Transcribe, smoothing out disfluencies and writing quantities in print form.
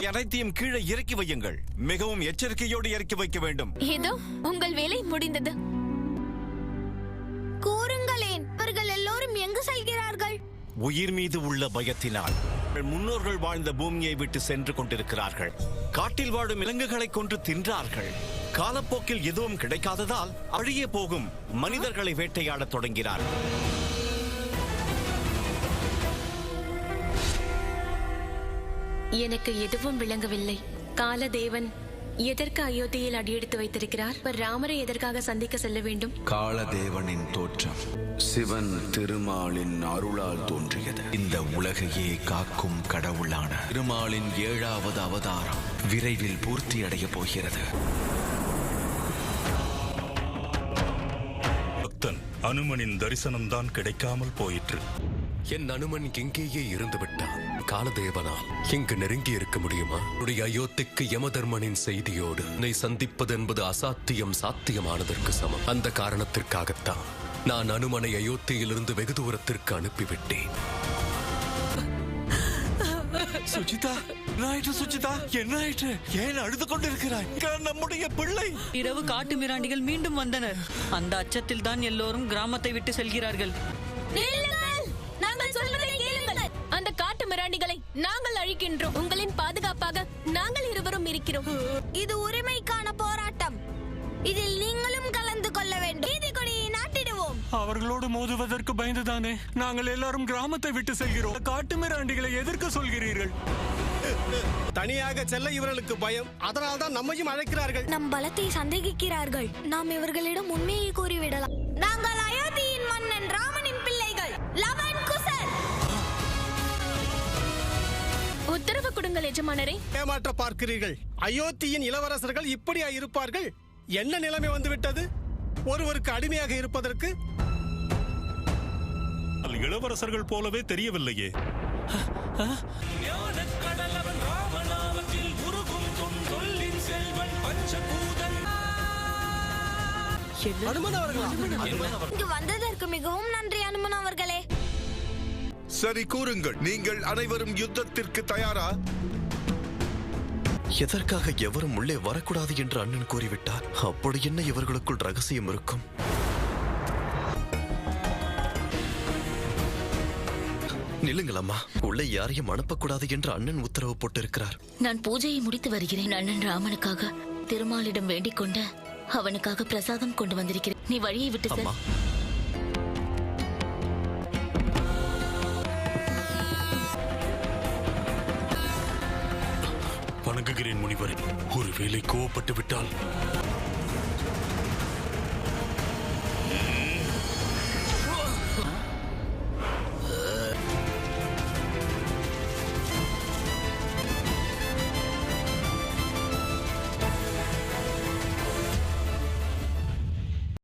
அனைத்தையும் கீழே இறக்கி வையுங்கள். மிகவும் எச்சரிக்கையோடு இறக்கி வைக்க வேண்டும். ஏதோ உங்கள் வேலை முடிந்தது. கூறுங்களேன், அவர்கள் எல்லோரும் எங்கு செல்கிறார்கள்? உயிர் மீது உள்ள பயத்தினால் முன்னோர்கள் வாழ்ந்த பூமியை விட்டு சென்று கொண்டிருக்கிறார்கள். காட்டில் வாழும் விலங்குகளை கொன்று தின்றார்கள். காலப்போக்கில் எதுவும் கிடைக்காததால் அழிய போகும் மனிதர்களை வேட்டையாடத் தொடங்கினார்கள். எனக்கு எதுவும் விளங்கவில்லை. காலதேவன் எதற்கு அயோத்தியில் அடியெடுத்து வைத்திருக்கிறார்? ராமரை எதற்காக சந்திக்க செல்ல வேண்டும்? காலதேவனின் தோற்றம் சிவன் திருமாலின் அருளால் தோன்றியது. இந்த உலகையே காக்கும் கடவுளான திருமாலின் 7வது அவதாரம் விரைவில் பூர்த்தி அடைய போகிறது. பக்தன் அனுமனின் தரிசனம்தான் கிடைக்காமல் போயிற்று. என் அனுமன் எங்கேயே இருந்து விட்டான். காலதேவனால் இங்கு நெருங்கி இருக்க முடியுமா? உடைய அயோத்திக்கு யமதர்மனின் செய்தியோடு என்னை சந்திப்பது என்பது அசாத்தியம் சாத்தியமானதற்கு சமம். அந்த காரணத்திற்காகத்தான் நான் அனுமனை அயோத்தியிலிருந்து வெகு தூரத்திற்கு அனுப்பிவிட்டேன். சுஜிதா, சுஜிதா, என்ன ஆயிற்று? ஏன் அழுது கொண்டிருக்கிறாய்? நம்முடைய பிள்ளை. இரவு காட்டு மிராண்டிகள் மீண்டும் வந்தனர். அந்த அச்சத்தில் தான் எல்லோரும் கிராமத்தை விட்டு செல்கிறார்கள். நாங்கள் சொல்வதை கேளுங்கள். அந்த காட்டு மிராண்டிகளை நாங்கள் அழிக்கின்றோம். உங்களின் பாதுகாப்பாக நாங்கள் இருவரும் இருக்கிறோம். இது உரிமைக்கான போராட்டம். இதில் நீங்களும் கலந்து கொள்ள வேண்டும். நீதி கொடியை நாட்டிடுவோம். அவர்களோடு மோதுவதற்கு பயந்துதானே நாங்கள் எல்லாரும் கிராமத்தை விட்டு செல்கிறோம். காட்டு மிராண்டிகளை எதிர்க்க சொல்கிறீர்கள். தனியாக செல்ல இவர்களுக்கு பயம். அதனால் தான் நம்மையும் அழைக்கிறார்கள். நம் பலத்தை சந்தேகிக்கிறார்கள். நாம் இவர்களிடம் உண்மையை கூறிவிடலாம். நாங்கள் அயோத்தியின் மன்னன் ராமனின் பிள்ளைகள். லவன் குசல். உத்தரவு கொடுங்கள் எஜமானரே. ஏமாற்ற பார்க்கிறீர்கள். அயோத்தியின் இளவரசர்கள் இப்படியா இருப்பார்கள்? என்ன நிலைமை வந்துவிட்டது? ஒருவருக்கு அடிமையாக இருப்பதற்கு இளவரசர்கள் போலவே தெரியவில்லையே. இங்கு வந்ததற்கு மிகவும் நன்றி அனுமன் அவர்களே. சரி, கூறுங்கள், நீங்கள் அனைவரும் யுத்தத்திற்கு தயாரா? எதற்காக எவரும் உள்ளே வரக்கூடாது என்று அண்ணன் கூறிவிட்டார். அப்படி என்ன இவர்களுக்குள் ரகசியம் இருக்கும்? நில்லுங்கள் அம்மா, உள்ளே யாரையும் அனுப்பக்கூடாது என்று அண்ணன் உத்தரவு போட்டிருக்கிறார். நான் பூஜையை முடித்து வருகிறேன். அண்ணன் ராமனுக்காக திருமாலிடம் வேண்டிக் கொண்டு அவனுக்காக பிரசாதம் கொண்டு வந்திருக்கிறேன். நீ வழியை விட்டு செல். வணங்குகிறேன் முனிவரே. ஒருவேளை கோவப்பட்டு விட்டால்